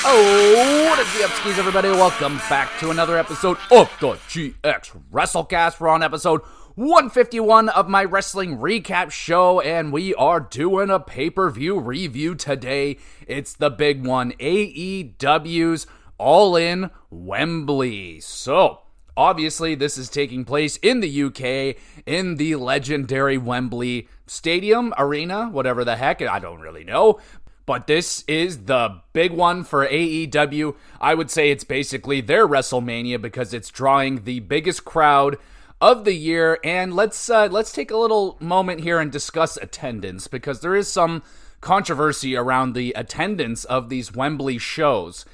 Oh, what is the upskis, everybody? Welcome back to another episode of the GXWrestleCast. We're on episode 151 of my wrestling recap show, and we are doing a pay-per-view review today. It's the big one, AEW's All In Wembley. So, obviously, this is taking place in the UK, in the legendary Wembley Stadium, Arena, whatever the heck, I don't really know. But this is the big one for AEW. I would say it's basically their WrestleMania because it's drawing the biggest crowd of the year. And let's take a little moment here and discuss attendance, because there is some controversy around the attendance of these Wembley shows.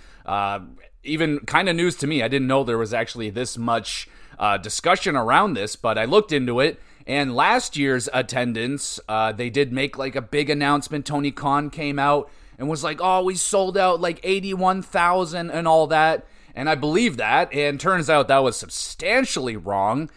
Even kind of news to me. I didn't know there was actually this much discussion around this, but I looked into it. And last year's attendance, they did make like a big announcement. Tony Khan came out and was like, oh, we sold out like 81,000 and all that. And I believe that. And turns out that was substantially wrong.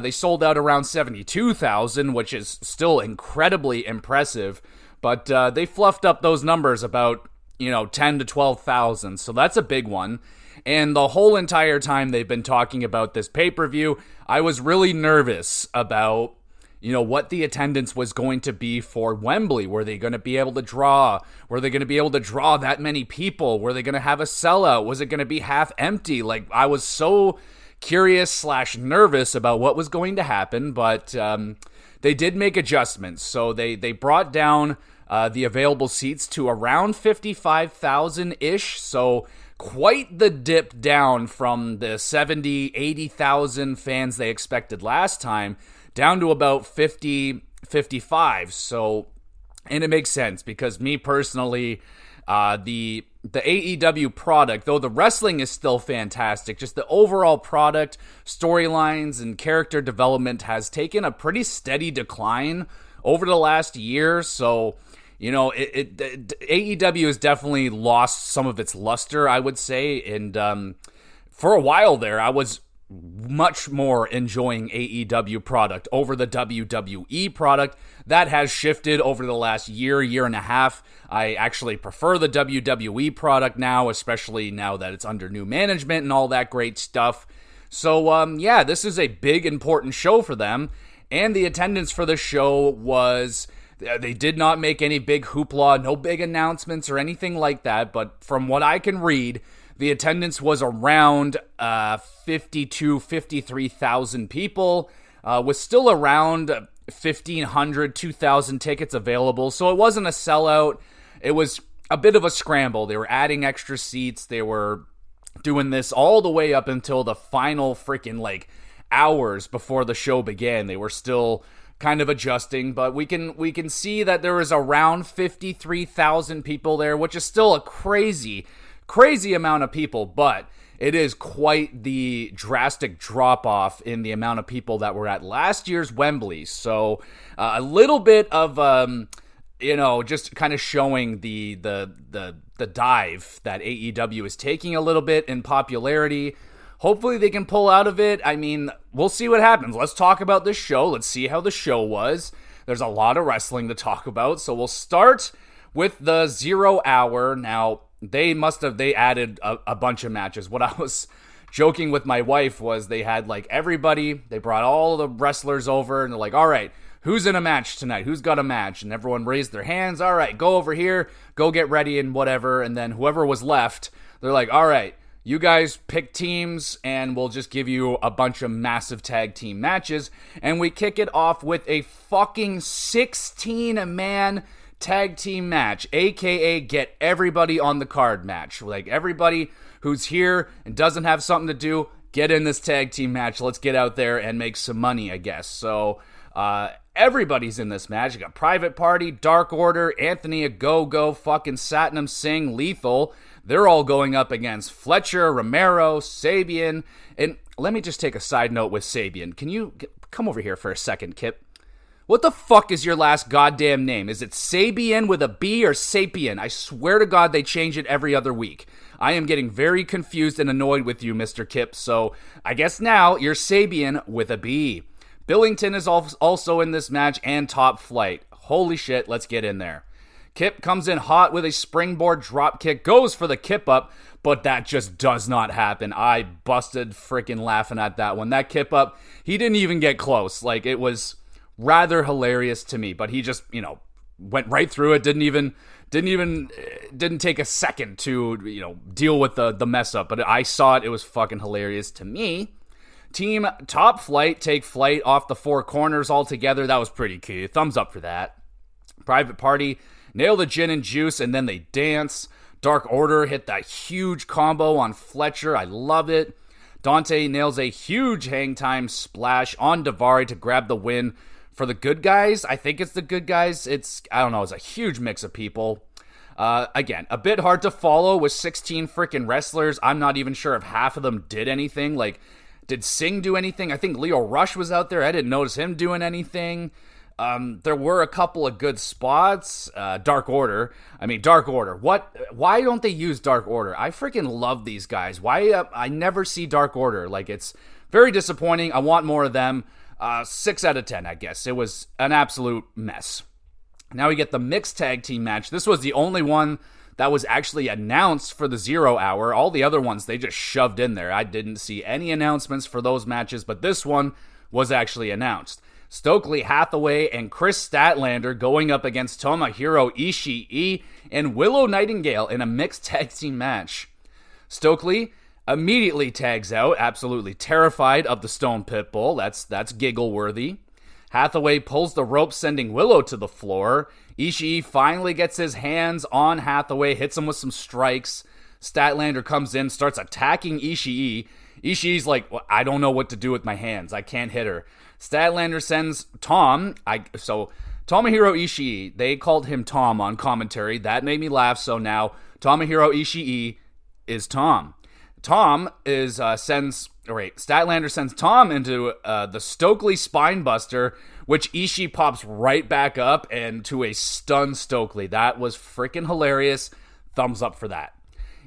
They sold out around 72,000, which is still incredibly impressive. But they fluffed up those numbers about, 10 to 12,000. So that's a big one. And the whole entire time they've been talking about this pay-per-view, I was really nervous about, what the attendance was going to be for Wembley. Were they going to be able to draw? Were they going to be able to draw that many people? Were they going to have a sellout? Was it going to be half empty? Like, I was so curious / nervous about what was going to happen, but they did make adjustments. So they brought down the available seats to around 55,000-ish, so quite the dip down from the 70, 80,000 fans they expected last time, down to about 50, 55. So, and it makes sense because me personally, the AEW product, though the wrestling is still fantastic, just the overall product, storylines, and character development has taken a pretty steady decline over the last year. So, AEW has definitely lost some of its luster, I would say. And for a while there, I was much more enjoying AEW product over the WWE product. That has shifted over the last year and a half. I actually prefer the WWE product now, especially now that it's under new management and all that great stuff. So, this is a big, important show for them. And the attendance for the show was... They did not make any big hoopla, no big announcements or anything like that, but from what I can read, the attendance was around 52, 53,000 people, with still around 1,500, 2,000 tickets available, so it wasn't a sellout. It was a bit of a scramble. They were adding extra seats. They were doing this all the way up until the final freaking, hours before the show began. They were still kind of adjusting, but we can see that there was around 53,000 people there, which is still a crazy amount of people, but it is quite the drastic drop-off in the amount of people that were at last year's Wembley. So a little bit of just kind of showing the dive that AEW is taking a little bit in popularity. Hopefully they can pull out of it. I mean, we'll see what happens. Let's talk about this show. Let's see how the show was. There's a lot of wrestling to talk about. So we'll start with the 0 hour. Now, they added a bunch of matches. What I was joking with my wife was they had everybody. They brought all the wrestlers over and they're like, all right, who's in a match tonight? Who's got a match? And everyone raised their hands. All right, go over here, go get ready and whatever. And then whoever was left, they're like, all right, you guys pick teams, and we'll just give you a bunch of massive tag team matches. And we kick it off with a fucking 16-man tag team match, a.k.a. get everybody on the card match. Everybody who's here and doesn't have something to do, get in this tag team match. Let's get out there and make some money, I guess. So, everybody's in this match. You got Private Party, Dark Order, Anthony Ogogo, fucking Satnam Singh, Lethal. They're all going up against Fletcher, Romero, Sabian. And let me just take a side note with Sabian. Can you come over here for a second, Kip? What the fuck is your last goddamn name? Is it Sabian with a B or Sapien? I swear to God they change it every other week. I am getting very confused and annoyed with you, Mr. Kip. So I guess now you're Sabian with a B. Billington is also in this match, and Top Flight. Holy shit, let's get in there. Kip comes in hot with a springboard drop kick, goes for the kip up, but that just does not happen. I busted freaking laughing at that one. That kip up, he didn't even get close. Like, it was rather hilarious to me, but he just, went right through it. Didn't take a second to, deal with the mess up. But I saw it. It was fucking hilarious to me. Team Top Flight take flight off the four corners altogether. That was pretty cool. Thumbs up for that. Private Party nail the gin and juice, and then they dance. Dark Order hit that huge combo on Fletcher. I love it. Dante nails a huge hang time splash on Daivari to grab the win for the good guys. I think it's the good guys. I don't know, it's a huge mix of people. Again, a bit hard to follow with 16 freaking wrestlers. I'm not even sure if half of them did anything. Like, did Singh do anything? I think Leo Rush was out there. I didn't notice him doing anything. There were a couple of good spots. Dark Order. Why don't they use Dark Order? I freaking love these guys. Why? I never see Dark Order. Like, it's very disappointing. I want more of them. 6 out of 10, I guess. It was an absolute mess. Now we get the mixed tag team match. This was the only one that was actually announced for the 0 hour. All the other ones, they just shoved in there. I didn't see any announcements for those matches, but this one was actually announced. Stokely Hathaway and Chris Statlander going up against Tomohiro Ishii and Willow Nightingale in a mixed tag team match. Stokely immediately tags out, absolutely terrified of the Stone Pitbull. That's giggle worthy. Hathaway pulls the rope, sending Willow to the floor. Ishii finally gets his hands on Hathaway, hits him with some strikes. Statlander comes in, starts attacking Ishii. Ishii's like, well, I don't know what to do with my hands. I can't hit her. Statlander sends Tomohiro Ishii, they called him Tom on commentary. That made me laugh, so now Tomohiro Ishii is Tom. Statlander sends Tom into the Stokely Spinebuster, which Ishii pops right back up and to a stun Stokely. That was freaking hilarious. Thumbs up for that.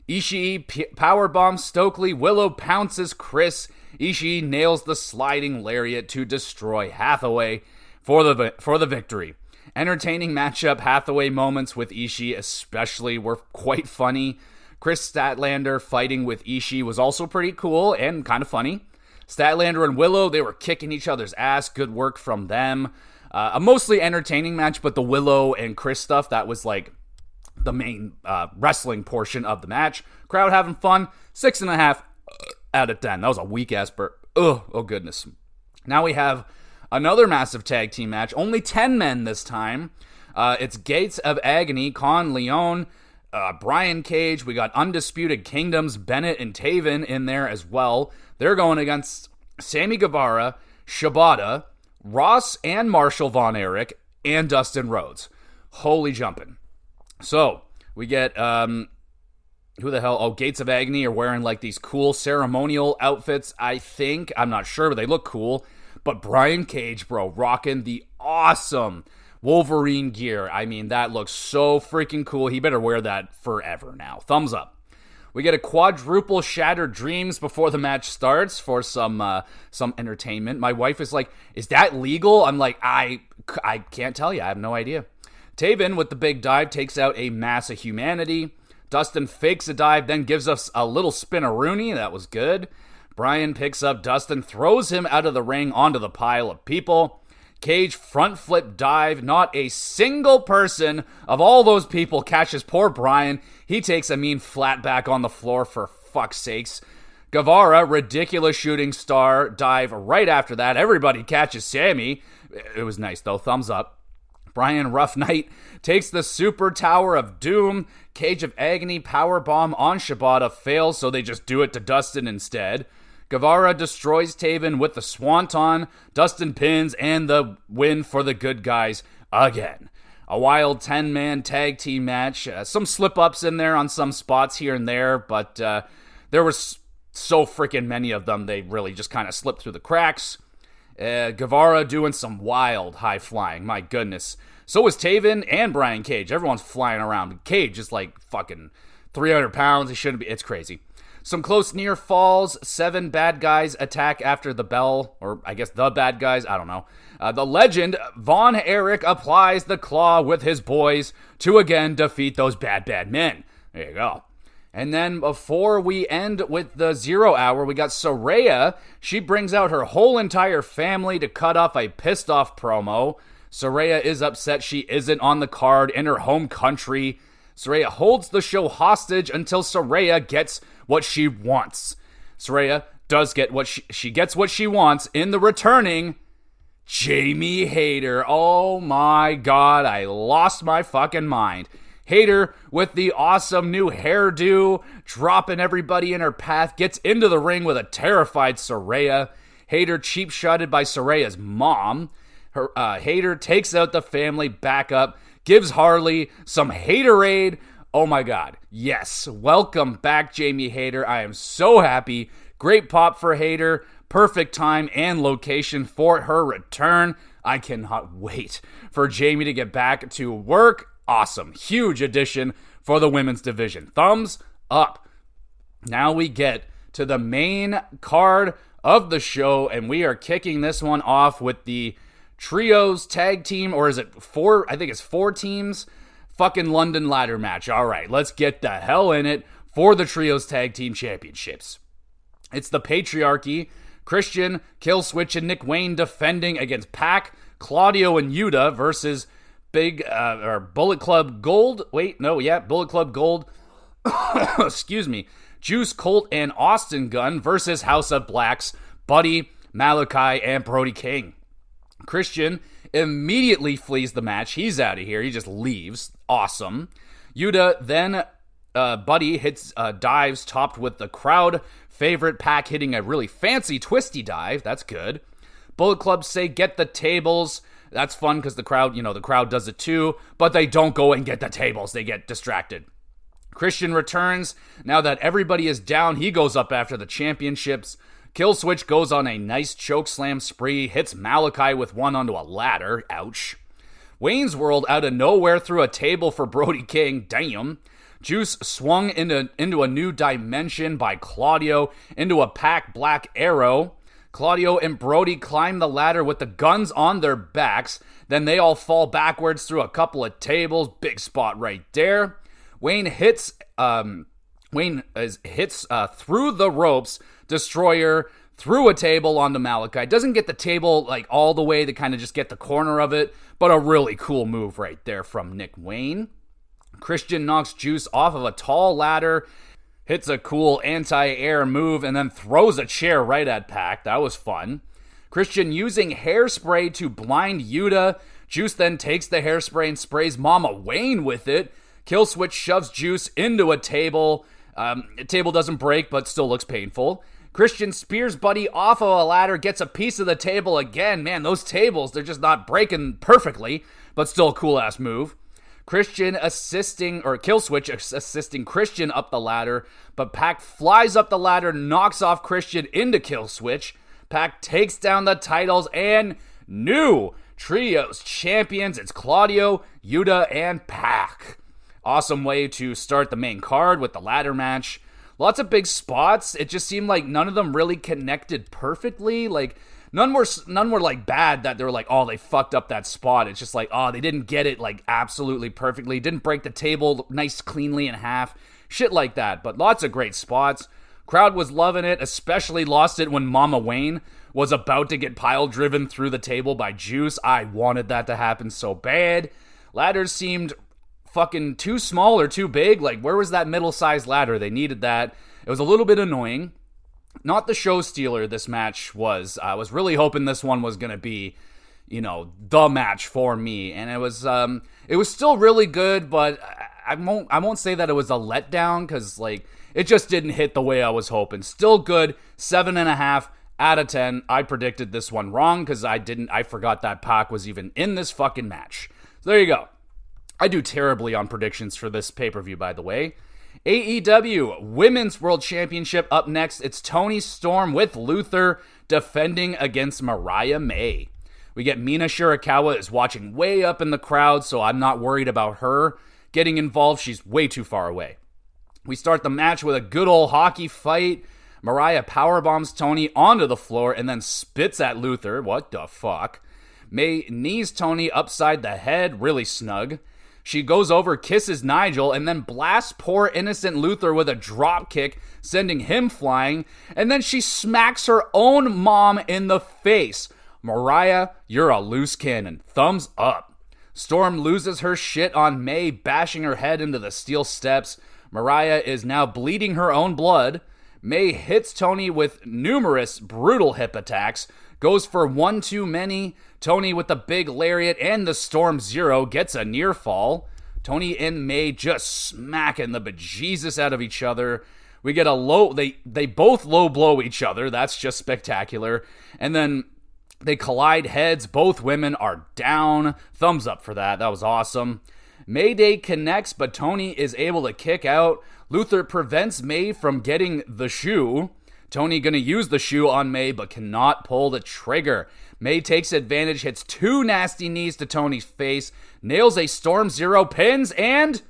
Ishii powerbombs Stokely. Willow pounces Chris. Ishii nails the sliding lariat to destroy Hathaway for the victory. Entertaining matchup. Hathaway moments with Ishii especially were quite funny. Chris Statlander fighting with Ishii was also pretty cool and kind of funny. Statlander and Willow, they were kicking each other's ass. Good work from them. A mostly entertaining match, but the Willow and Chris stuff, that was like the main wrestling portion of the match. Crowd having fun. 6.5 out of 10. That was a weak ass burp. Oh goodness. Now we have another massive tag team match. Only 10 men this time. It's Gates of Agony, Con Leon, Brian Cage. We got Undisputed Kingdoms, Bennett and Taven in there as well. They're going against Sammy Guevara, Shibata, Ross and Marshall Von Erich, and Dustin Rhodes. Holy jumping. So, we get, who the hell? Oh, Gates of Agony are wearing like these cool ceremonial outfits, I think. I'm not sure, but they look cool. But Brian Cage, bro, rocking the awesome Wolverine gear. I mean, that looks so freaking cool. He better wear that forever now. Thumbs up. We get a quadruple Shattered Dreams before the match starts for some entertainment. My wife is like, is that legal? I'm like, I can't tell you. I have no idea. Taven with the big dive takes out a mass of humanity. Dustin fakes a dive, then gives us a little spin-a-rooney. That was good. Brian picks up Dustin, throws him out of the ring onto the pile of people. Cage front flip dive. Not a single person of all those people catches poor Brian. He takes a mean flat back on the floor for fuck's sakes. Guevara, ridiculous shooting star dive right after that. Everybody catches Sammy. It was nice though. Thumbs up. Brian Rough Knight takes the Super Tower of Doom. Cage of Agony powerbomb on Shibata fails, so they just do it to Dustin instead. Guevara destroys Taven with the Swanton. Dustin pins and the win for the good guys again. A wild 10-man tag team match. Some slip-ups in there on some spots here and there, but there was so freaking many of them, they really just kind of slipped through the cracks. Guevara doing some wild high flying. My goodness. So was Taven and Brian Cage. Everyone's flying around. Cage is like fucking 300 pounds. He shouldn't be. It's crazy. Some close near falls. 7 bad guys attack after the bell, or I guess the bad guys, I don't know. The legend, Von Erich, applies the claw with his boys to again defeat those bad men. There you go. And then before we end with the 0 hour, we got Saraya. She brings out her whole entire family to cut off a pissed off promo. Saraya is upset she isn't on the card in her home country. Saraya holds the show hostage until Saraya gets what she wants. Saraya does get what she gets what she wants in the returning Jamie Hayter. Oh my god, I lost my fucking mind. Hayter, with the awesome new hairdo, dropping everybody in her path, gets into the ring with a terrified Saraya. Hayter cheap-shotted by Saraya's mom. Hayter takes out the family backup, gives Harley some Haterade. Oh my god, yes. Welcome back, Jamie Hayter. I am so happy. Great pop for Hayter. Perfect time and location for her return. I cannot wait for Jamie to get back to work. Awesome. Huge addition for the women's division. Thumbs up. Now we get to the main card of the show, and we are kicking this one off with the Trios tag team, or is it 4? I think it's 4 teams. Fucking London ladder match. All right, let's get the hell in it for the Trios tag team championships. It's the Patriarchy, Christian, Killswitch, and Nick Wayne defending against Pac, Claudio, and Yuta versus Bullet Club Gold. Bullet Club Gold. Excuse me. Juice, Colt, and Austin Gunn versus House of Blacks, Buddy, Malachi, and Brody King. Christian immediately flees the match. He's out of here. He just leaves. Awesome. Yuta then Buddy hits dives topped with the crowd favorite Pac hitting a really fancy twisty dive. That's good. Bullet Club say get the tables. That's fun because the crowd does it too, but they don't go and get the tables. They get distracted. Christian returns. Now that everybody is down, he goes up after the championships. Killswitch goes on a nice chokeslam spree, hits Malachi with one onto a ladder. Ouch. Wayne's World out of nowhere threw a table for Brody King. Damn. Juice swung into a new dimension by Claudio into a Pac Black Arrow. Claudio and Brody climb the ladder with the guns on their backs. Then they all fall backwards through a couple of tables. Big spot right there. Wayne hits through the ropes. Destroyer through a table onto Malachi. Doesn't get the table like all the way to kind of just get the corner of it, but a really cool move right there from Nick Wayne. Christian knocks Juice off of a tall ladder, hits a cool anti-air move, and then throws a chair right at Pac. That was fun. Christian using hairspray to blind Yuta. Juice then takes the hairspray and sprays Mama Wayne with it. Killswitch shoves Juice into a table. The table doesn't break, but still looks painful. Christian spears Buddy off of a ladder, gets a piece of the table again. Man, those tables, they're just not breaking perfectly, but still a cool-ass move. Killswitch assisting Christian up the ladder, but Pac flies up the ladder, knocks off Christian into Killswitch. Pac takes down the titles, and new Trios champions. It's Claudio, Yuta, and Pac. Awesome way to start the main card with the ladder match. Lots of big spots. It just seemed like none of them really connected perfectly. Like, none were like bad that they were like, oh, they fucked up that spot. It's just like, oh, they didn't get it like absolutely perfectly. Didn't break the table nice cleanly in half. Shit like that. But lots of great spots. Crowd was loving it, especially lost it when Mama Wayne was about to get pile driven through the table by Juice. I wanted that to happen so bad. Ladders seemed fucking too small or too big. Like, where was that middle-sized ladder? They needed that. It was a little bit annoying. Not the show stealer this match was. I was really hoping this one was going to be, the match for me. And it was still really good, but I won't say that it was a letdown because, like, it just didn't hit the way I was hoping. Still good. 7.5 out of 10. I predicted this one wrong because I forgot that Pac was even in this fucking match. So there you go. I do terribly on predictions for this pay-per-view, by the way. AEW Women's World Championship up next. It's Toni Storm with Luther defending against Mariah May. We get Mina Shirakawa is watching way up in the crowd, so I'm not worried about her getting involved. She's way too far away. We start the match with a good old hockey fight. Mariah powerbombs Tony onto the floor and then spits at Luther. What the fuck? May knees Tony upside the head, really snug. She goes over, kisses Nigel, and then blasts poor innocent Luther with a drop kick, sending him flying. And then she smacks her own mom in the face. Mariah, you're a loose cannon. Thumbs up. Storm loses her shit on May, bashing her head into the steel steps. Mariah is now bleeding her own blood. May hits Tony with numerous brutal hip attacks, goes for one too many. Tony with the big lariat and the Storm Zero gets a near fall. Tony and May just smacking the bejesus out of each other. We get a low, they both low blow each other. That's just spectacular. And then they collide heads. Both women are down. Thumbs up for that. That was awesome. Mayday connects, but Tony is able to kick out. Luther prevents May from getting the shoe. Tony gonna use the shoe on May, but cannot pull the trigger. May takes advantage, hits two nasty knees to Tony's face, nails a Storm Zero, pins, and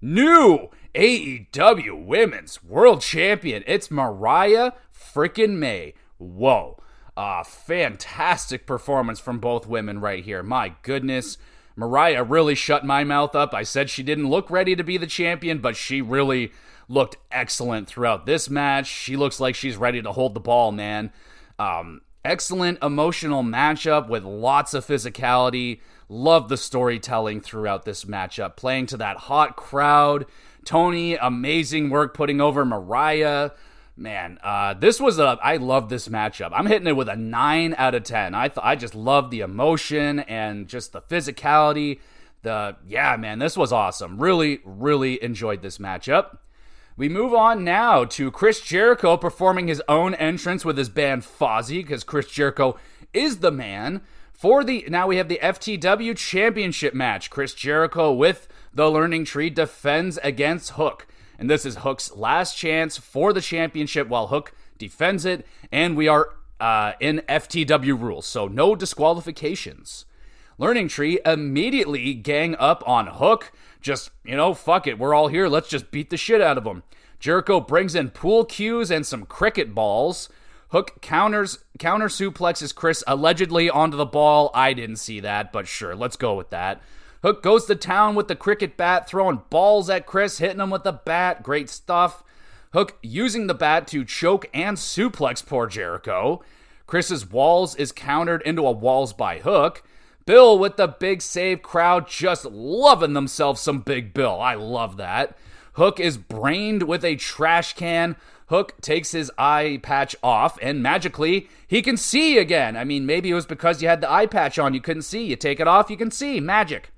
new AEW Women's World Champion. It's Mariah frickin' May. Whoa. Fantastic performance from both women right here. My goodness. Mariah really shut my mouth up. I said she didn't look ready to be the champion, but she really looked excellent throughout this match. She looks like she's ready to hold the ball, man. Excellent emotional matchup with lots of physicality. Love the storytelling throughout this matchup. Playing to that hot crowd. Tony, amazing work putting over Mariah. Man, I love this matchup. I'm hitting it with a 9 out of 10. I just love the emotion and just the physicality. This was awesome. Really, really enjoyed this matchup. We move on now to Chris Jericho performing his own entrance with his band Fozzy, because Chris Jericho is the man. Now we have the FTW Championship match. Chris Jericho with the Learning Tree defends against Hook. And this is Hook's last chance for the championship while Hook defends it. And we are in FTW rules, so no disqualifications. Learning Tree immediately gang up on Hook. Just, fuck it, we're all here. Let's just beat the shit out of them. Jericho brings in pool cues and some cricket balls. Hook counter suplexes Chris allegedly onto the ball. I didn't see that, but sure, let's go with that. Hook goes to town with the cricket bat, throwing balls at Chris, hitting him with the bat. Great stuff. Hook using the bat to choke and suplex poor Jericho. Chris's walls is countered into a walls by Hook. Bill with the big save, crowd just loving themselves some Big Bill. I love that. Hook is brained with a trash can. Hook takes his eye patch off, and magically, he can see again. I mean, maybe it was because you had the eye patch on, you couldn't see. You take it off, you can see. Magic.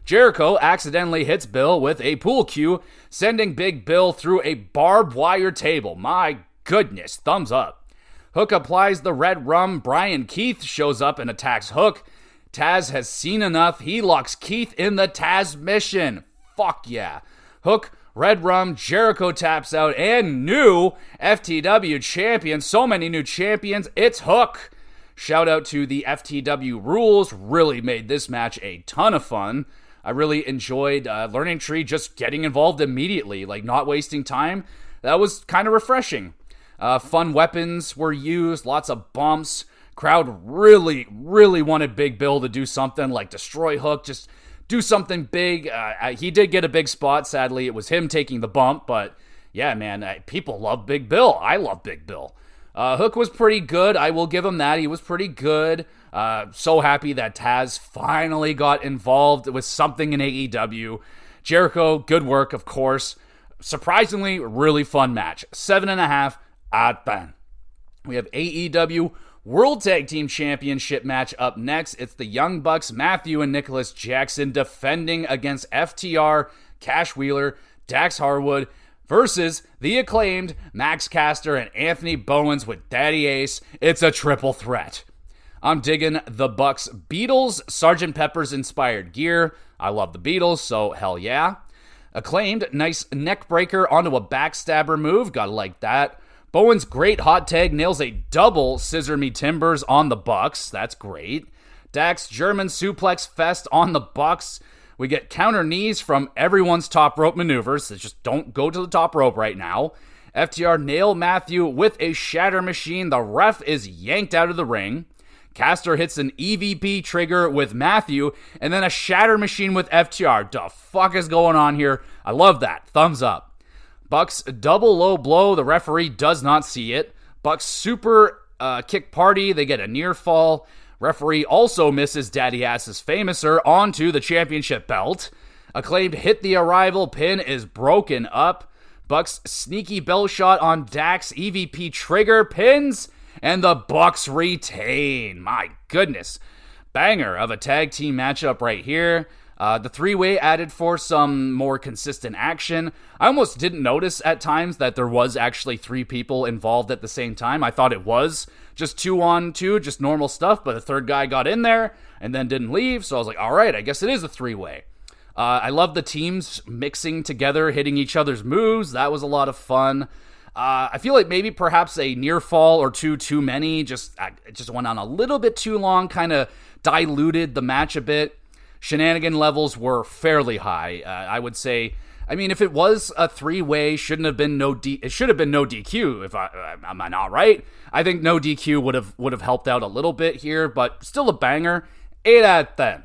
Jericho accidentally hits Bill with a pool cue, sending Big Bill through a barbed wire table. My goodness, thumbs up. Hook applies the red rum. Brian Keith shows up and attacks Hook. Taz has seen enough. He locks Keith in the Taz mission. Fuck yeah. Hook, red rum, Jericho taps out, and new FTW champion. So many new champions. It's Hook. Shout out to the FTW rules. Really made this match a ton of fun. I really enjoyed Learning Tree just getting involved immediately, like not wasting time. That was kind of refreshing. Fun weapons were used, lots of bumps. Crowd really, really wanted Big Bill to do something like destroy Hook, just do something big. He did get a big spot. Sadly, it was him taking the bump, but yeah, man, people love Big Bill. I love Big Bill. Hook was pretty good. I will give him that. He was pretty good. So happy that Taz finally got involved with something in AEW. Jericho, good work, of course. Surprisingly, really fun match. 7.5 out of 10. We have AEW World Tag Team Championship match up next. It's the Young Bucks, Matthew and Nicholas Jackson, defending against FTR, Cash Wheeler, Dax Harwood, versus the Acclaimed, Max Caster and Anthony Bowens with Daddy Ace. It's a triple threat. I'm digging the Bucks' Beatles, Sgt. Pepper's inspired gear. I love the Beatles, so hell yeah. Acclaimed, nice neck breaker onto a backstabber move. Gotta like that. Bowens' great hot tag nails a double scissor me timbers on the Bucks. That's great. Dax German suplex fest on the Bucks. We get counter knees from everyone's top rope maneuvers. So just don't go to the top rope right now. FTR nail Matthew with a shatter machine. The ref is yanked out of the ring. Caster hits an EVP trigger with Matthew, and then a shatter machine with FTR. The fuck is going on here? I love that. Thumbs up. Bucks double low blow. The referee does not see it. Bucks super kick party. They get a near fall. Referee also misses Daddy Ass's Famouser onto the championship belt. Acclaimed hit the arrival. Pin is broken up. Bucks sneaky belt shot on Dax. EVP trigger pins. And the Bucks retain. My goodness. Banger of a tag team matchup right here. The three-way added for some more consistent action. I almost didn't notice at times that there was actually 3 people involved at the same time. I thought it was just 2-on-2, just normal stuff, but the third guy got in there and then didn't leave. So I was like, all right, I guess it is a 3-way. I love the teams mixing together, hitting each other's moves. That was a lot of fun. I feel like maybe perhaps a near fall or 2 too many. It just went on a little bit too long, kind of diluted the match a bit. Shenanigan levels were fairly high. I would say, I mean, if it was a 3-way, it should have been no DQ. Am I not right? I think no DQ would have helped out a little bit here, but still a banger. 8 out of 10.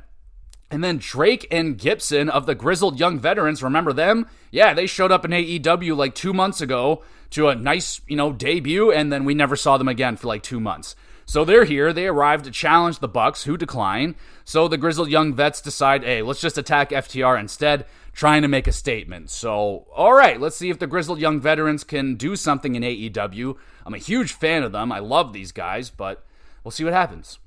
And then Drake and Gibson of the Grizzled Young Veterans, remember them? Yeah, they showed up in AEW like 2 months ago to a nice, debut, and then we never saw them again for like 2 months. So they're here. They arrived to challenge the Bucks, who decline. So the Grizzled Young Vets decide, hey, let's just attack FTR instead, trying to make a statement. So, all right, let's see if the Grizzled Young Veterans can do something in AEW. I'm a huge fan of them. I love these guys, but we'll see what happens.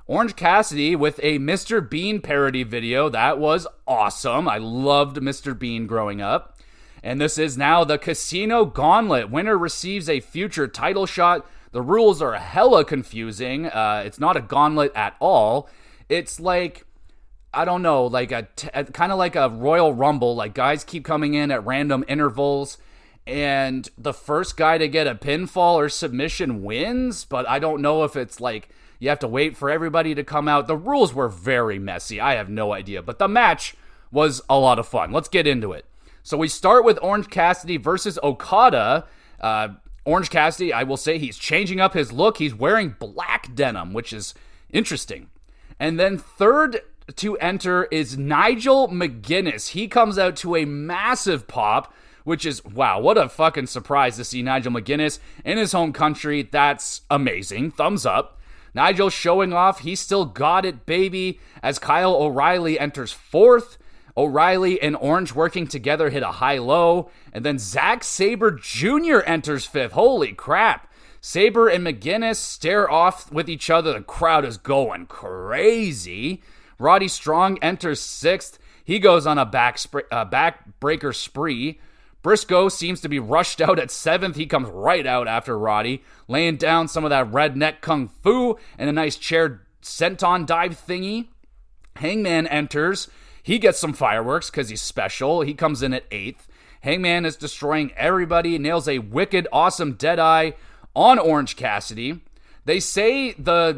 Orange Cassidy with a Mr. Bean parody video. That was awesome. I loved Mr. Bean growing up. And this is now the Casino Gauntlet. Winner receives a future title shot. The rules are hella confusing. It's not a gauntlet at all. It's like, I don't know, like kind of like a Royal Rumble. Like guys keep coming in at random intervals. And the first guy to get a pinfall or submission wins. But I don't know if it's like you have to wait for everybody to come out. The rules were very messy. I have no idea. But the match was a lot of fun. Let's get into it. So we start with Orange Cassidy versus Okada. Orange Cassidy, I will say he's changing up his look. He's wearing black denim, which is interesting. And then third to enter is Nigel McGuinness. He comes out to a massive pop, which is, wow, what a fucking surprise to see Nigel McGuinness in his home country. That's amazing. Thumbs up. Nigel showing off. He still got it, baby, as Kyle O'Reilly enters fourth. O'Reilly and Orange working together hit a high-low. And then Zack Sabre Jr. enters fifth. Holy crap. Sabre and McGuinness stare off with each other. The crowd is going crazy. Roddy Strong enters sixth. He goes on a backbreaker spree. Briscoe seems to be rushed out at seventh. He comes right out after Roddy, laying down some of that redneck kung fu and a nice chair senton dive thingy. Hangman enters. He gets some fireworks because he's special. He comes in at eighth. Hangman is destroying everybody, nails a wicked, awesome Deadeye on Orange Cassidy. They say the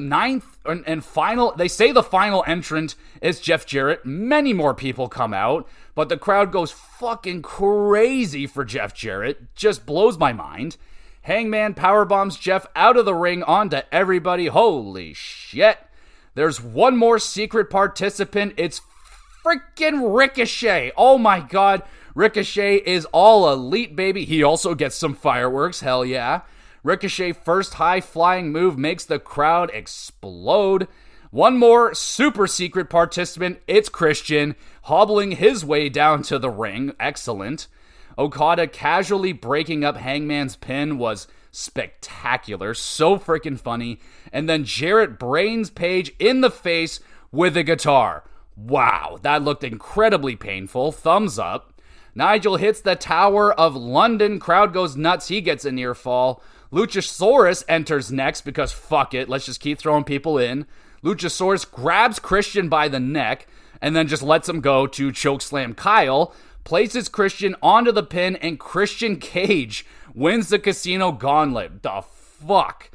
final entrant is Jeff Jarrett. Many more people come out, but the crowd goes fucking crazy for Jeff Jarrett. Just blows my mind. Hangman powerbombs Jeff out of the ring onto everybody. Holy shit. There's one more secret participant. It's freaking Ricochet. Oh my god. Ricochet is all elite, baby. He also gets some fireworks. Hell yeah. Ricochet first high-flying move makes the crowd explode. One more super secret participant. It's Christian, hobbling his way down to the ring. Excellent. Okada casually breaking up Hangman's pin was spectacular. So freaking funny. And then Jarrett brains Page in the face with a guitar. Wow, that looked incredibly painful. Thumbs up. Nigel hits the Tower of London. Crowd goes nuts. He gets a near fall. Luchasaurus enters next because fuck it, let's just keep throwing people in. Luchasaurus grabs Christian by the neck and then just lets him go to chokeslam Kyle, places Christian onto the pin, and Christian Cage wins the Casino Gauntlet. The fuck?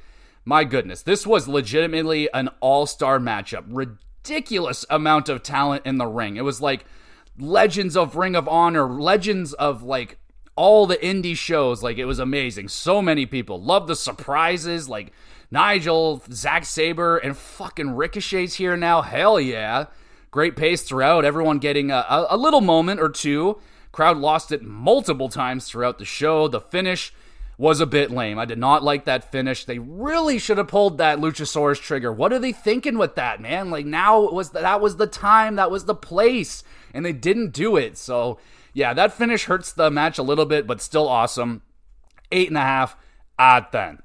My goodness, this was legitimately an all-star matchup. Ridiculous amount of talent in the ring. It was like legends of Ring of Honor, legends of like all the indie shows. Like, it was amazing. So many people love the surprises, like Nigel, Zack Sabre, and fucking Ricochet's here now. Hell yeah. Great pace throughout. Everyone getting a little moment or two. Crowd lost it multiple times throughout the show. The finish was a bit lame. I did not like that finish. They really should have pulled that Luchasaurus trigger. What are they thinking with that, man? Like, now that was the time, that was the place, and they didn't do it. So, yeah, that finish hurts the match a little bit, but still awesome. 8.5 out of 10.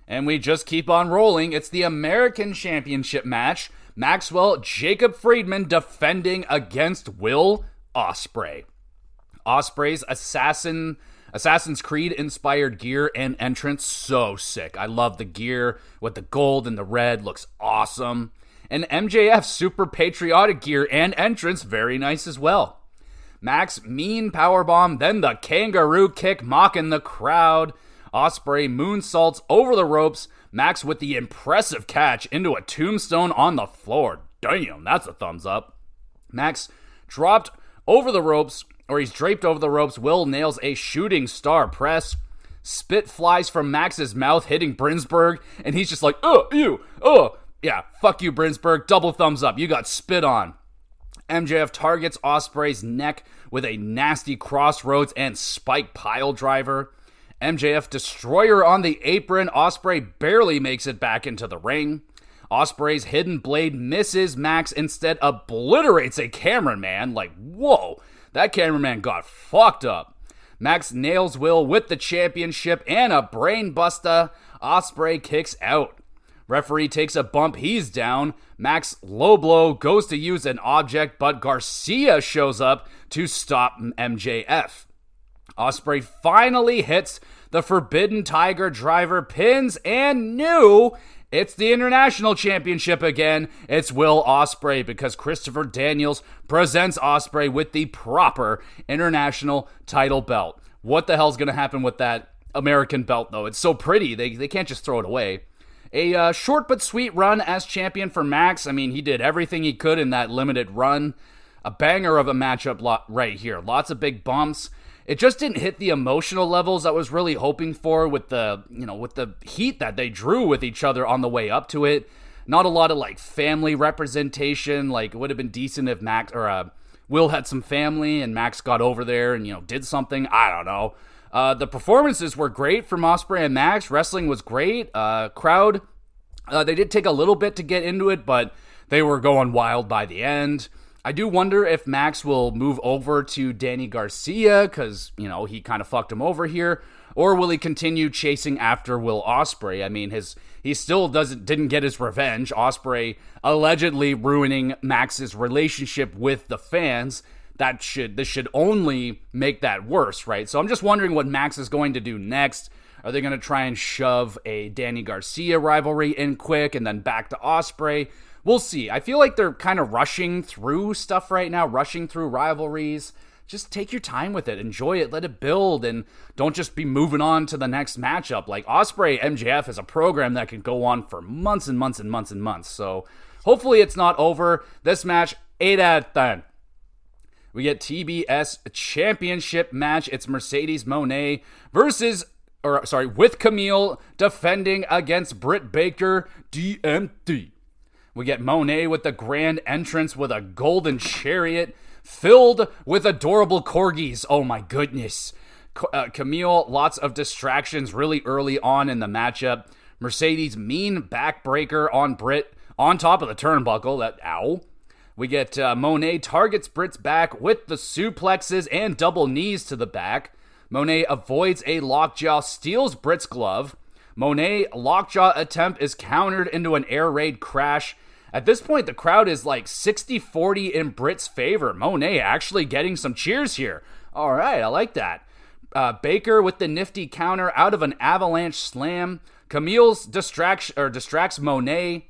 And we just keep on rolling. It's the American Championship match. Maxwell Jacob Friedman defending against Will Ospreay. Ospreay's Assassin's Creed-inspired gear and entrance, so sick. I love the gear with the gold and the red, looks awesome. And MJF's super patriotic gear and entrance, very nice as well. Max mean powerbomb, then the kangaroo kick mocking the crowd. Ospreay moonsaults over the ropes. Max with the impressive catch into a tombstone on the floor. Damn, that's a thumbs up. Max dropped over the ropes, or he's draped over the ropes. Will nails a shooting star press. Spit flies from Max's mouth, hitting Brinsberg, and he's just like, yeah, fuck you, Brinsberg. Double thumbs up. You got spit on. MJF targets Ospreay's neck with a nasty crossroads and spike pile driver. MJF destroyer on the apron. Ospreay barely makes it back into the ring. Ospreay's hidden blade misses Max, instead obliterates a cameraman. Like, whoa, that cameraman got fucked up. Max nails Will with the championship and a brain buster. Ospreay kicks out. Referee takes a bump, he's down. Max low blow goes to use an object, but Garcia shows up to stop MJF. Ospreay finally hits the Forbidden Tiger driver, pins, and it's the International Championship again. It's Will Ospreay, because Christopher Daniels presents Ospreay with the proper International title belt. What the hell's going to happen with that American belt, though? It's so pretty. They can't just throw it away. A short but sweet run as champion for Max. I mean, he did everything he could in that limited run. A banger of a matchup right here. Lots of big bumps. It just didn't hit the emotional levels I was really hoping for with the heat that they drew with each other on the way up to it. Not a lot of like family representation. Like, it would have been decent if Max or Will had some family and Max got over there and did something. I don't know. The performances were great from Ospreay and Max. Wrestling was great. Crowd, they did take a little bit to get into it, but they were going wild by the end. I do wonder if Max will move over to Danny Garcia, because, he kind of fucked him over here, or will he continue chasing after Will Ospreay? I mean, he still didn't get his revenge. Ospreay allegedly ruining Max's relationship with the fans. This should only make that worse, right? So I'm just wondering what Max is going to do next. Are they going to try and shove a Danny Garcia rivalry in quick and then back to Ospreay? We'll see. I feel like they're kind of rushing through stuff right now, rushing through rivalries. Just take your time with it. Enjoy it. Let it build, and don't just be moving on to the next matchup. Like, Ospreay MJF is a program that can go on for months and months and months and months. So hopefully it's not over. This match, 8 out of 10. We get TBS Championship match. It's Mercedes Moné with Camille defending against Britt Baker, DMD. We get Moné with the grand entrance with a golden chariot filled with adorable corgis. Oh my goodness. Camille, lots of distractions really early on in the matchup. Mercedes mean backbreaker on Britt on top of the turnbuckle. Ow. We get Moné targets Britt's back with the suplexes and double knees to the back. Moné avoids a lockjaw, steals Britt's glove. Moné lockjaw attempt is countered into an air raid crash. At this point, the crowd is like 60-40 in Britt's favor. Moné actually getting some cheers here. All right, I like that. Baker with the nifty counter out of an avalanche slam. Camille's distracts Moné.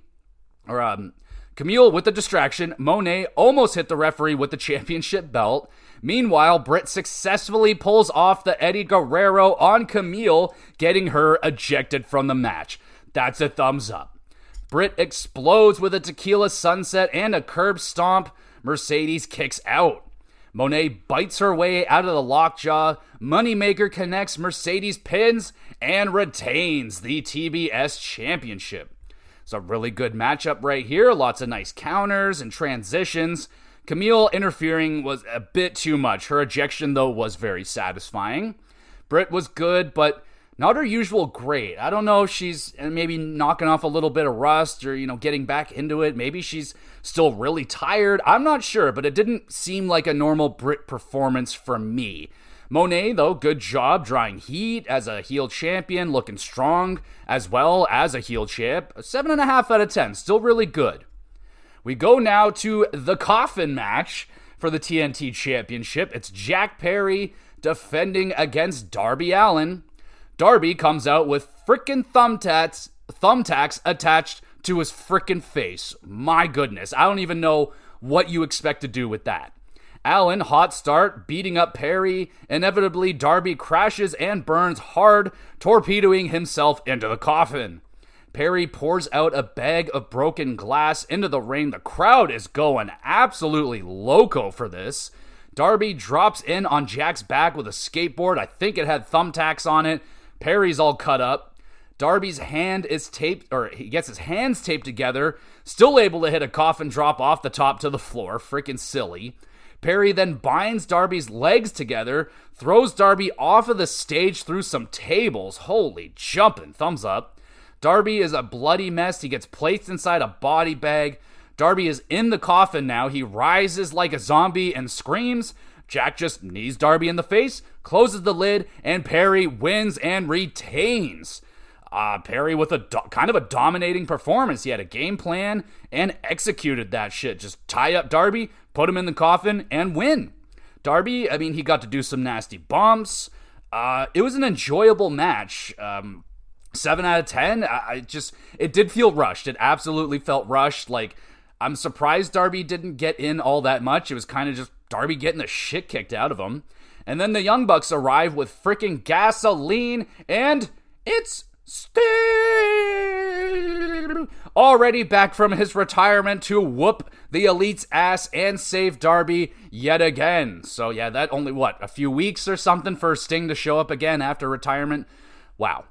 Camille with the distraction. Moné almost hit the referee with the championship belt. Meanwhile, Britt successfully pulls off the Eddie Guerrero on Camille, getting her ejected from the match. That's a thumbs up. Britt explodes with a tequila sunset and a curb stomp. Mercedes kicks out. Monet bites her way out of the lockjaw. Moneymaker connects, Mercedes pins, and retains the TBS Championship. It's a really good matchup right here. Lots of nice counters and transitions. Camille interfering was a bit too much. Her ejection, though, was very satisfying. Britt was good, but not her usual great. I don't know if she's maybe knocking off a little bit of rust or, getting back into it. Maybe she's still really tired. I'm not sure, but it didn't seem like a normal Britt performance for me. Monet, though, good job drawing heat as a heel champion, looking strong as well as a heel champ. 7.5 out of 10, still really good. We go now to the coffin match for the TNT Championship. It's Jack Perry defending against Darby Allin. Darby comes out with frickin' thumbtacks attached to his frickin' face. My goodness, I don't even know what you expect to do with that. Allin, hot start, beating up Perry. Inevitably, Darby crashes and burns hard, torpedoing himself into the coffin. Perry pours out a bag of broken glass into the ring. The crowd is going absolutely loco for this. Darby drops in on Jack's back with a skateboard. I think it had thumbtacks on it. Perry's all cut up. Darby's hand is taped, or he gets his hands taped together, still able to hit a coffin drop off the top to the floor. Freaking silly. Perry then binds Darby's legs together, throws Darby off of the stage through some tables. Holy jumping, thumbs up. Darby is a bloody mess. He gets placed inside a body bag. Darby is in the coffin now. He rises like a zombie and screams. Jack just knees Darby in the face, closes the lid, and Perry wins and retains. Perry with kind of a dominating performance. He had a game plan and executed that shit. Just tie up Darby, put him in the coffin, and win. Darby, he got to do some nasty bumps. It was an enjoyable match. 7 out of 10. It did feel rushed. It absolutely felt rushed. I'm surprised Darby didn't get in all that much. It was kind of just Darby getting the shit kicked out of him. And then the Young Bucks arrive with freaking gasoline, and it's Sting! Already back from his retirement to whoop the Elite's ass and save Darby yet again. So yeah, that only, a few weeks or something for Sting to show up again after retirement? Wow.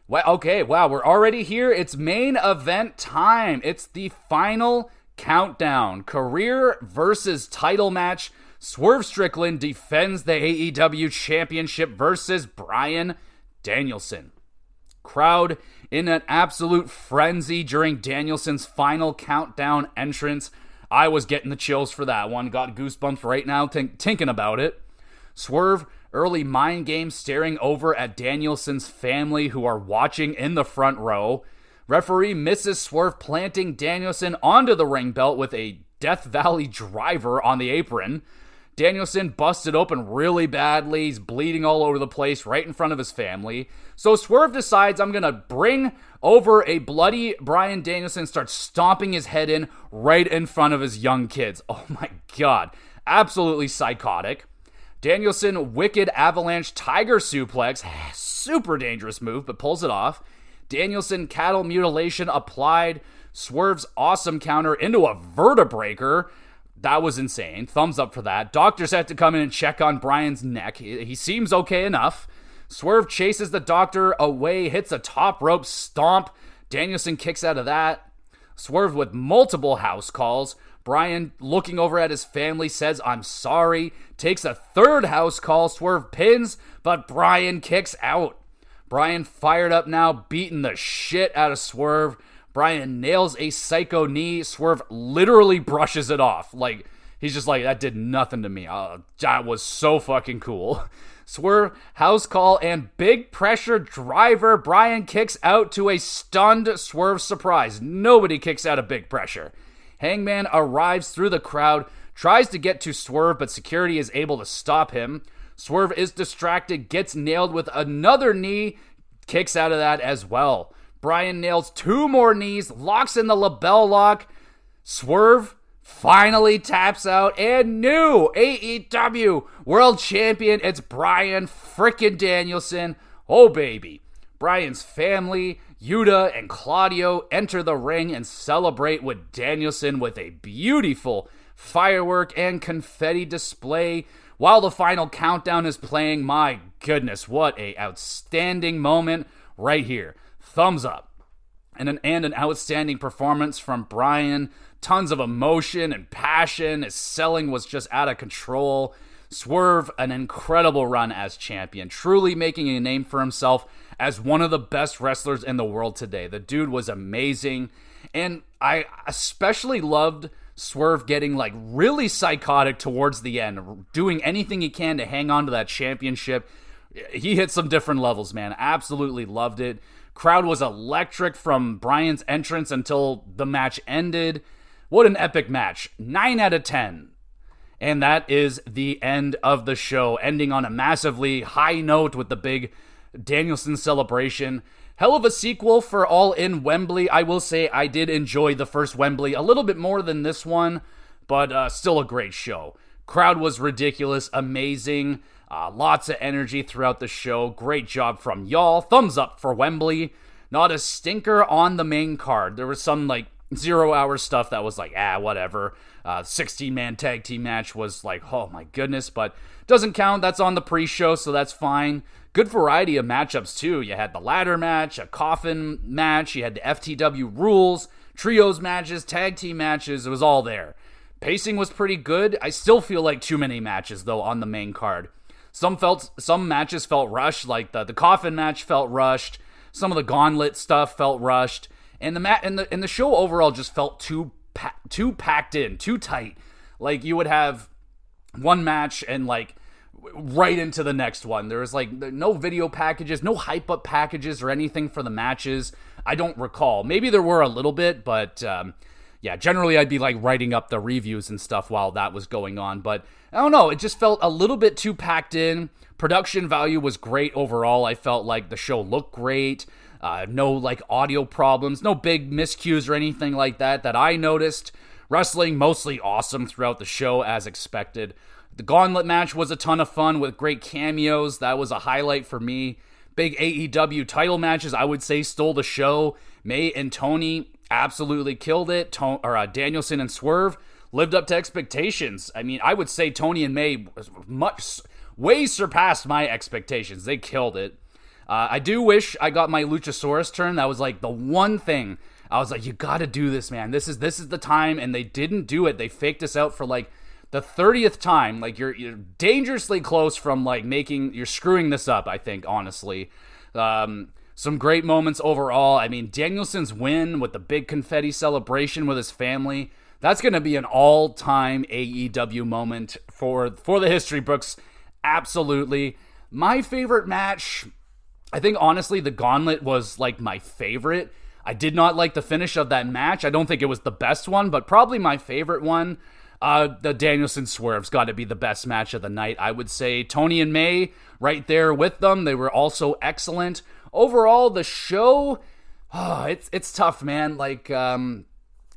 Well, okay, wow, we're already here. It's main event time. It's the final countdown. Career versus title match. Swerve Strickland defends the AEW Championship versus Bryan Danielson. Crowd in an absolute frenzy during Danielson's final countdown entrance. I was getting the chills for that one. Got goosebumps right now thinking about it. Swerve, early mind game, staring over at Danielson's family who are watching in the front row. Referee misses Swerve planting Danielson onto the ring belt with a Death Valley driver on the apron. Danielson busted open really badly. He's bleeding all over the place right in front of his family. So Swerve decides, I'm going to bring over a bloody Bryan Danielson, starts stomping his head in right in front of his young kids. Oh my God. Absolutely psychotic. Danielson, wicked avalanche tiger suplex. Super dangerous move, but pulls it off. Danielson, cattle mutilation applied. Swerve's awesome counter into a vertebreaker. That was insane. Thumbs up for that. Doctors had to come in and check on Bryan's neck. He seems okay enough. Swerve chases the doctor away, hits a top rope stomp. Danielson kicks out of that. Swerve with multiple house calls. Bryan, looking over at his family, says, I'm sorry. Takes a third house call. Swerve pins, but Bryan kicks out. Bryan fired up now, beating the shit out of Swerve. Bryan nails a psycho knee. Swerve literally brushes it off. He's just like, that did nothing to me. That was so fucking cool. Swerve, house call, and big pressure driver. Bryan kicks out to a stunned Swerve surprise. Nobody kicks out of big pressure. Hangman arrives through the crowd, tries to get to Swerve, but security is able to stop him. Swerve is distracted, gets nailed with another knee, kicks out of that as well. Bryan nails 2 more knees, locks in the label lock. Swerve finally taps out, and new AEW World Champion, it's Bryan frickin' Danielson. Oh, baby. Bryan's family, Yuta and Claudio, enter the ring and celebrate with Danielson with a beautiful firework and confetti display while the final countdown is playing. My goodness, what a outstanding moment right here. Thumbs up. And an outstanding performance from Bryan. Tons of emotion and passion. His selling was just out of control. Swerve, an incredible run as champion, truly making a name for himself as one of the best wrestlers in the world today. The dude was amazing, and I especially loved Swerve getting like really psychotic towards the end, doing anything he can to hang on to that championship. He hit some different levels, man. Absolutely loved it. Crowd was electric from Bryan's entrance until the match ended. What an epic match. 9 out of 10. And that is the end of the show, ending on a massively high note with the big Danielson celebration. Hell of a sequel for All In Wembley. I will say I did enjoy the first Wembley a little bit more than this one, but still a great show. Crowd was ridiculous, amazing, lots of energy throughout the show. Great job from y'all. Thumbs up for Wembley. Not a stinker on the main card. There was some like 0 hour stuff that was like, whatever. 16-man tag team match was like, oh my goodness, but doesn't count. That's on the pre-show, so that's fine. Good variety of matchups too. You had the ladder match, a coffin match, you had the FTW rules, trios matches, tag team matches. It was all there. Pacing was pretty good. I still feel like too many matches though on the main card. Some matches felt rushed, like the coffin match felt rushed. Some of the gauntlet stuff felt rushed. And the show overall just felt too packed in, too tight. Like you would have one match and like right into the next one. There was like no video packages, no hype up packages or anything for the matches. I don't recall. Maybe there were a little bit, but generally I'd be like writing up the reviews and stuff while that was going on. But I don't know, it just felt a little bit too packed in. Production value was great overall. I felt like the show looked great. No like audio problems, no big miscues or anything like that I noticed. Wrestling mostly awesome throughout the show as expected. The gauntlet match was a ton of fun with great cameos. That was a highlight for me. Big AEW title matches, I would say, stole the show. May and Tony absolutely killed it. Danielson and Swerve lived up to expectations. I mean, I would say Tony and May way surpassed my expectations. They killed it. I do wish I got my Luchasaurus turn. That was like the one thing I was like, you gotta do this, man. This is the time, and they didn't do it. They faked us out for like the 30th time. Like you're dangerously close from like you're screwing this up, I think, honestly. Some great moments overall. I mean, Danielson's win with the big confetti celebration with his family. That's gonna be an all-time AEW moment for the history books. Absolutely. My favorite match, I think, honestly, the gauntlet was, like, my favorite. I did not like the finish of that match. I don't think it was the best one, but probably my favorite one. The Danielson Swerve's got to be the best match of the night, I would say. Tony and May, right there with them. They were also excellent. Overall, the show, it's tough, man. Like, I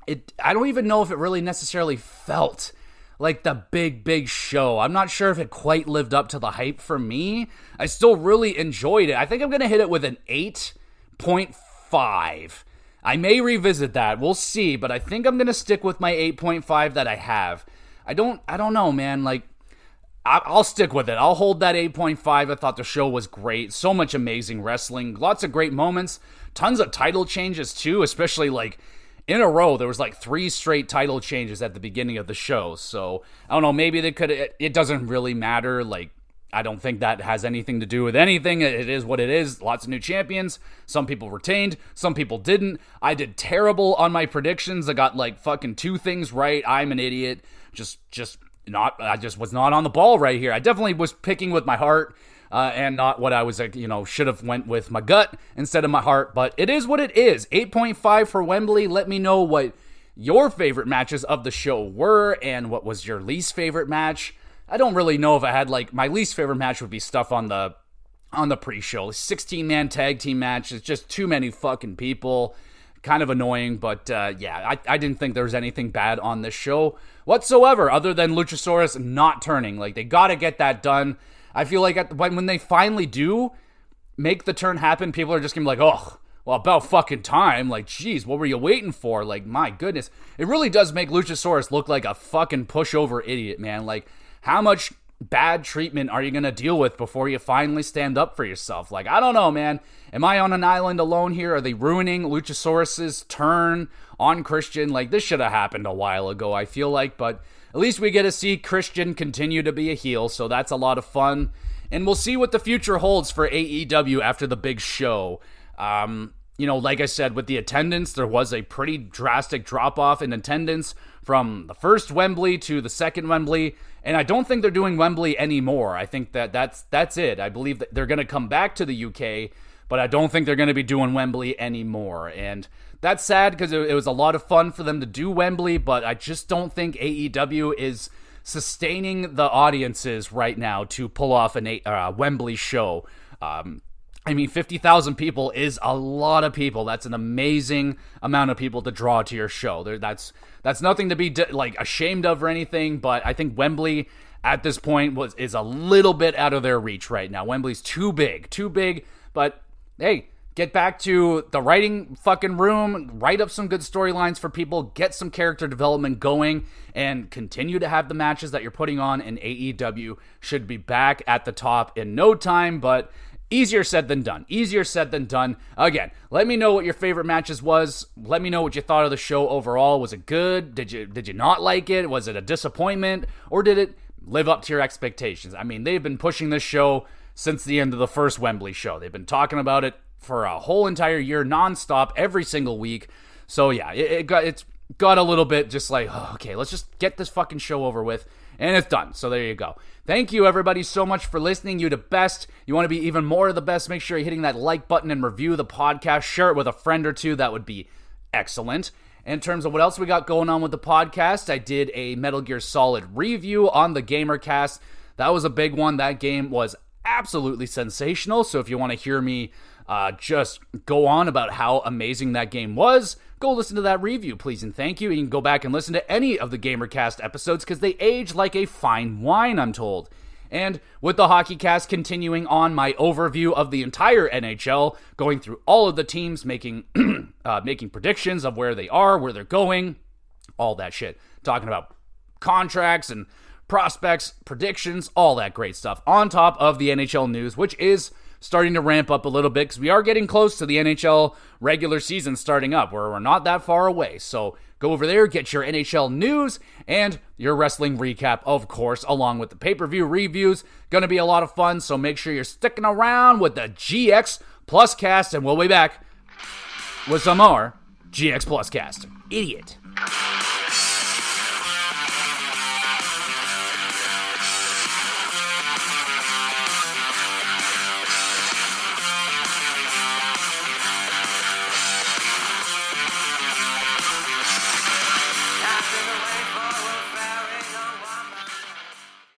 don't even know if it really necessarily felt like the big show. I'm not sure if it quite lived up to the hype for me. I still really enjoyed it. I think I'm going to hit it with an 8.5. I may revisit that. We'll see, but I think I'm going to stick with my 8.5 that I have. I don't know, man. Like, I'll stick with it. I'll hold that 8.5. I thought the show was great. So much amazing wrestling. Lots of great moments. Tons of title changes, too, especially, like, in a row. There was like 3 straight title changes at the beginning of the show. So, I don't know, maybe they could, it doesn't really matter. Like, I don't think that has anything to do with anything. It is what it is. Lots of new champions. Some people retained. Some people didn't. I did terrible on my predictions. I got like fucking 2 things right. I'm an idiot. I just was not on the ball right here. I definitely was picking with my heart. And not what I was, should have went with my gut instead of my heart. But it is what it is. 8.5 for Wembley. Let me know what your favorite matches of the show were and what was your least favorite match. I don't really know if I had, like, my least favorite match would be stuff on the pre-show. 16-man tag team match. It's just too many fucking people. Kind of annoying, but I didn't think there was anything bad on this show whatsoever other than Luchasaurus not turning. Like, they got to get that done. I feel like when they finally do make the turn happen, people are just going to be like, oh, well, about fucking time. Like, geez, what were you waiting for? Like, my goodness. It really does make Luchasaurus look like a fucking pushover idiot, man. Like, how much bad treatment are you going to deal with before you finally stand up for yourself? Like, I don't know, man. Am I on an island alone here? Are they ruining Luchasaurus's turn on Christian? Like, this should have happened a while ago, I feel like, but at least we get to see Christian continue to be a heel, so that's a lot of fun. And we'll see what the future holds for AEW after the big show. Like I said, with the attendance, there was a pretty drastic drop-off in attendance from the first Wembley to the second Wembley, and I don't think they're doing Wembley anymore. I think that's it. I believe that they're going to come back to the UK, but I don't think they're going to be doing Wembley anymore, and that's sad because it was a lot of fun for them to do Wembley, but I just don't think AEW is sustaining the audiences right now to pull off a Wembley show. 50,000 people is a lot of people. That's an amazing amount of people to draw to your show. That's nothing to be ashamed of or anything, but I think Wembley at this point is a little bit out of their reach right now. Wembley's too big, but hey, get back to the writing fucking room, write up some good storylines for people, get some character development going, and continue to have the matches that you're putting on, and AEW should be back at the top in no time, but easier said than done. Again, let me know what your favorite matches was. Let me know what you thought of the show overall. Was it good? Did you not like it? Was it a disappointment? Or did it live up to your expectations? I mean, they've been pushing this show since the end of the first Wembley show. They've been talking about it for a whole entire year, nonstop, every single week. So yeah, it's got a little bit just like, oh, okay, let's just get this fucking show over with, and it's done. So there you go. Thank you, everybody, so much for listening. You the best. You want to be even more of the best, make sure you're hitting that like button and review the podcast. Share it with a friend or two. That would be excellent. In terms of what else we got going on with the podcast, I did a Metal Gear Solid review on the GamerCast. That was a big one. That game was absolutely sensational. So if you want to hear me just go on about how amazing that game was, go listen to that review, please and thank you. You can go back and listen to any of the GamerCast episodes because they age like a fine wine, I'm told. And with the HockeyCast continuing on my overview of the entire NHL, going through all of the teams, making predictions of where they are, where they're going, all that shit. Talking about contracts and prospects, predictions, all that great stuff. On top of the NHL news, which is starting to ramp up a little bit because we are getting close to the NHL regular season starting up, where we're not that far away. So go over there, get your NHL news and your wrestling recap, of course, along with the pay-per-view reviews. Going to be a lot of fun, so make sure you're sticking around with the GX Plus Cast, and we'll be back with some more GX Plus Cast. Idiot.